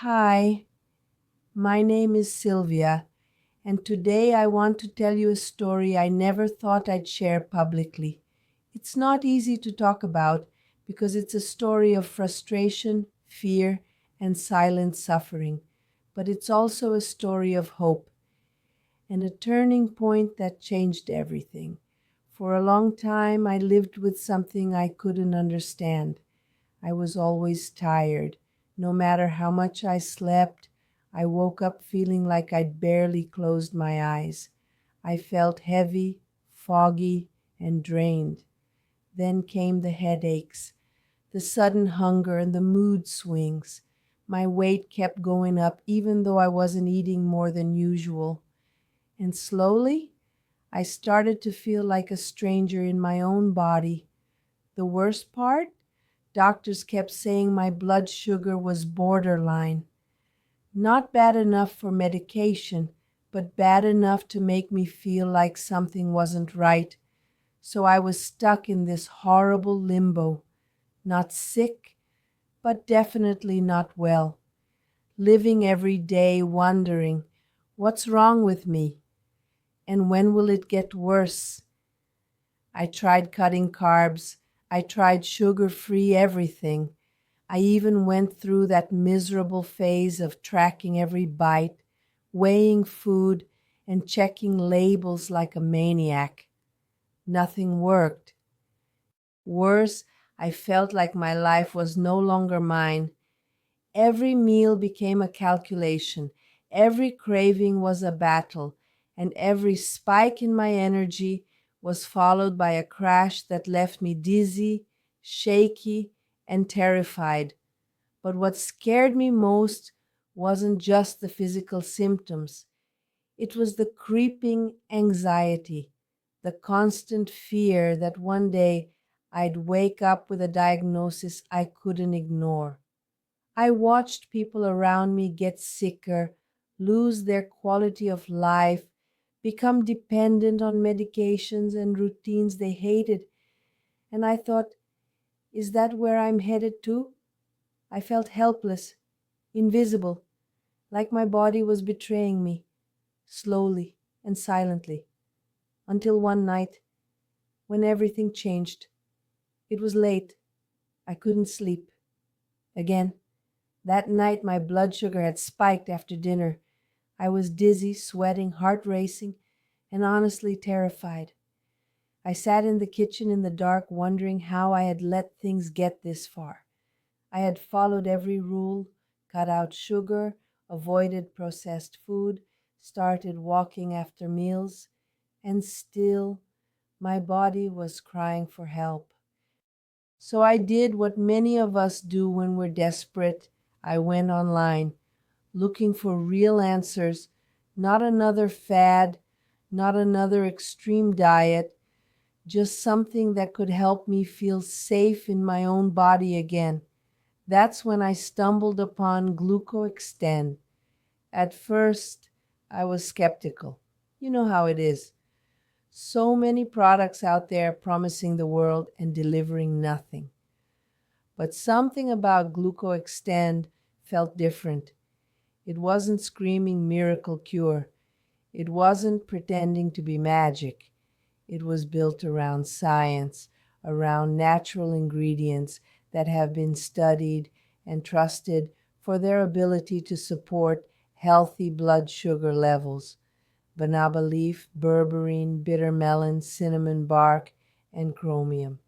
Hi, my name is Sylvia, and today I want to tell you a story I never thought I'd share publicly. It's not easy to talk about because it's a story of frustration, fear, and silent suffering, but it's also a story of hope and a turning point that changed everything. For a long time, I lived with something I couldn't understand. I was always tired. No matter how much I slept, I woke up feeling like I'd barely closed my eyes. I felt heavy, foggy, and drained. Then came the headaches, the sudden hunger, and the mood swings. My weight kept going up even though I wasn't eating more than usual. And slowly, I started to feel like a stranger in my own body. The worst part? Doctors kept saying my blood sugar was borderline. Not bad enough for medication, but bad enough to make me feel like something wasn't right. So I was stuck in this horrible limbo. Not sick, but definitely not well. Living every day wondering, what's wrong with me? And when will it get worse? I tried cutting carbs. I tried sugar-free everything. I even went through that miserable phase of tracking every bite, weighing food, and checking labels like a maniac. Nothing worked. Worse, I felt like my life was no longer mine. Every meal became a calculation. Every craving was a battle, and every spike in my energy was followed by a crash that left me dizzy, shaky, and terrified. But what scared me most wasn't just the physical symptoms. It was the creeping anxiety, the constant fear that one day I'd wake up with a diagnosis I couldn't ignore. I watched people around me get sicker, lose their quality of life, become dependent on medications and routines they hated. And I thought, is that where I'm headed to? I felt helpless, invisible, like my body was betraying me, slowly and silently, until one night when everything changed. It was late. I couldn't sleep. Again, that night my blood sugar had spiked after dinner. I was dizzy, sweating, heart racing, and honestly terrified. I sat in the kitchen in the dark, wondering how I had let things get this far. I had followed every rule, cut out sugar, avoided processed food, started walking after meals, and still my body was crying for help. So I did what many of us do when we're desperate. I went online, looking for real answers, not another fad, not another extreme diet, just something that could help me feel safe in my own body again. That's when I stumbled upon Gluco Extend. At first, I was skeptical. You know how it is. So many products out there promising the world and delivering nothing. But something about Gluco Extend felt different. It wasn't screaming miracle cure. It wasn't pretending to be magic. It was built around science, around natural ingredients that have been studied and trusted for their ability to support healthy blood sugar levels. Banaba leaf, berberine, bitter melon, cinnamon bark, and chromium.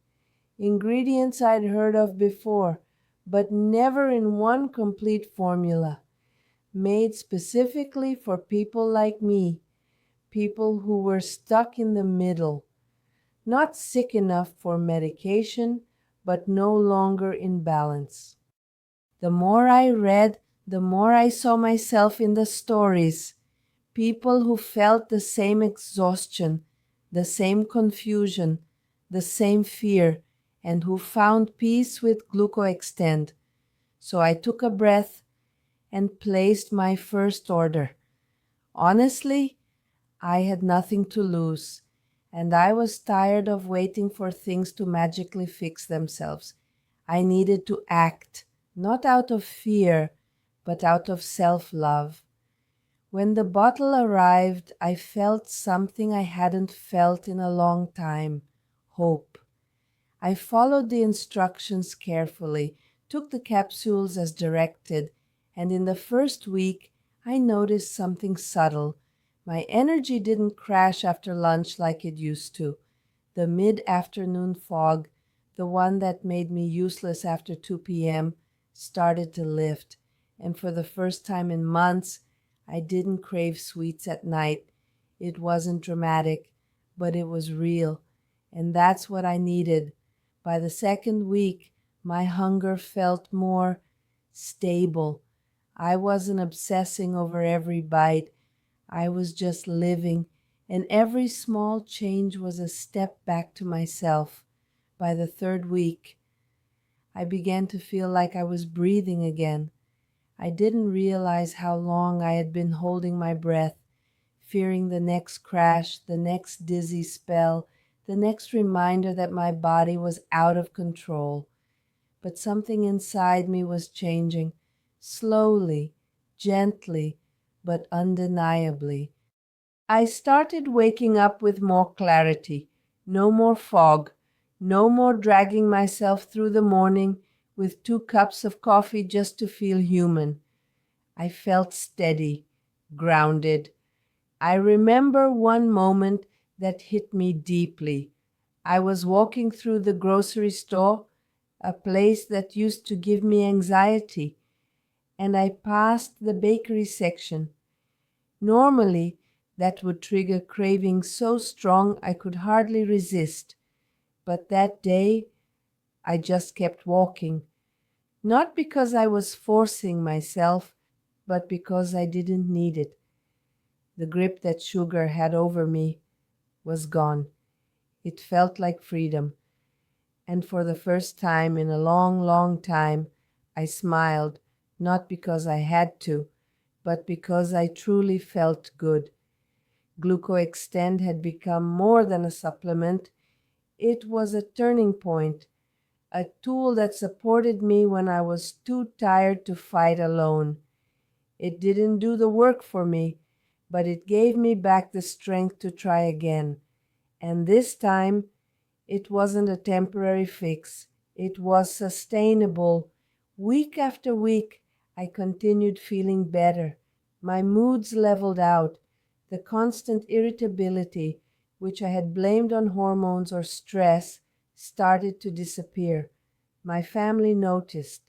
Ingredients I'd heard of before, but never in one complete formula, made specifically for people like me, people who were stuck in the middle, not sick enough for medication, but no longer in balance. The more I read, the more I saw myself in the stories. People who felt the same exhaustion, the same confusion, the same fear, and who found peace with Gluco Extend. So I took a breath and placed my first order. Honestly, I had nothing to lose, and I was tired of waiting for things to magically fix themselves. I needed to act, not out of fear, but out of self-love. When the bottle arrived, I felt something I hadn't felt in a long time: hope. I followed the instructions carefully, took the capsules as directed, and in the first week I noticed something subtle. My energy didn't crash after lunch like it used to. The mid-afternoon fog, the one that made me useless after 2 p.m., started to lift, and for the first time in months, I didn't crave sweets at night. It wasn't dramatic, but it was real, and that's what I needed. By the second week, my hunger felt more stable. I wasn't obsessing over every bite. I was just living, and every small change was a step back to myself. By the third week, I began to feel like I was breathing again. I didn't realize how long I had been holding my breath, fearing the next crash, the next dizzy spell, the next reminder that my body was out of control. But something inside me was changing, slowly, gently, but undeniably. I started waking up with more clarity, no more fog, no more dragging myself through the morning with 2 cups of coffee just to feel human. I felt steady, grounded. I remember one moment that hit me deeply. I was walking through the grocery store, a place that used to give me anxiety, and I passed the bakery section. Normally, that would trigger cravings so strong I could hardly resist. But that day, I just kept walking. Not because I was forcing myself, but because I didn't need it. The grip that sugar had over me was gone. It felt like freedom. And for the first time in a long, long time, I smiled, not because I had to, but because I truly felt good. Gluco Extend had become more than a supplement. It was a turning point, a tool that supported me when I was too tired to fight alone. It didn't do the work for me, but it gave me back the strength to try again. And this time, it wasn't a temporary fix. It was sustainable. Week after week, I continued feeling better. My moods leveled out. The constant irritability, which I had blamed on hormones or stress, started to disappear. My family noticed.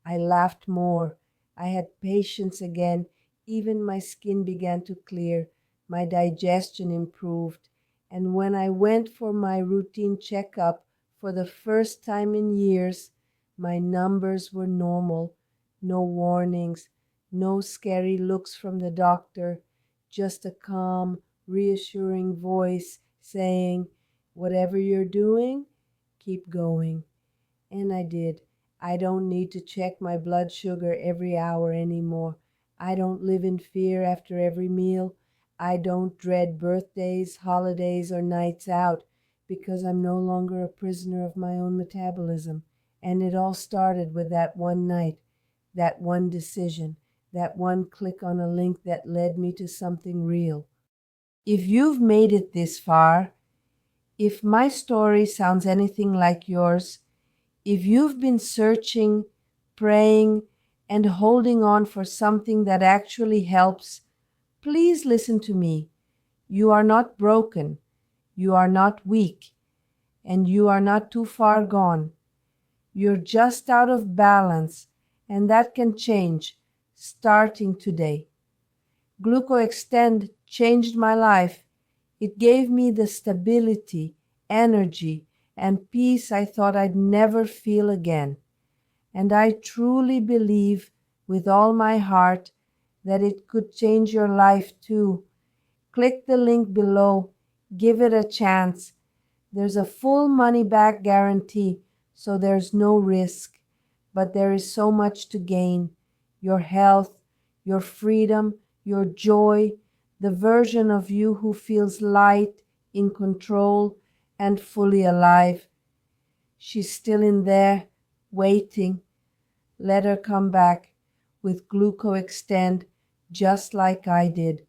I laughed more. I had patience again. Even my skin began to clear. My digestion improved. And when I went for my routine checkup for the first time in years, my numbers were normal. No warnings, no scary looks from the doctor, just a calm, reassuring voice saying, "Whatever you're doing, keep going." And I did. I don't need to check my blood sugar every hour anymore. I don't live in fear after every meal. I don't dread birthdays, holidays, or nights out because I'm no longer a prisoner of my own metabolism. And it all started with that one night, that one decision, that one click on a link that led me to something real. If you've made it this far, if my story sounds anything like yours, if you've been searching, praying, and holding on for something that actually helps, please listen to me. You are not broken, you are not weak, and you are not too far gone. You're just out of balance, and that can change starting today. Gluco Extend changed my life. It gave me the stability, energy, and peace I thought I'd never feel again. And I truly believe with all my heart that it could change your life too. Click the link below. Give it a chance. There's a full money-back guarantee, so there's no risk. But there is so much to gain. Your health, your freedom, your joy, the version of you who feels light, in control, and fully alive. She's still in there, waiting. Let her come back. with Gluco Extend just like I did.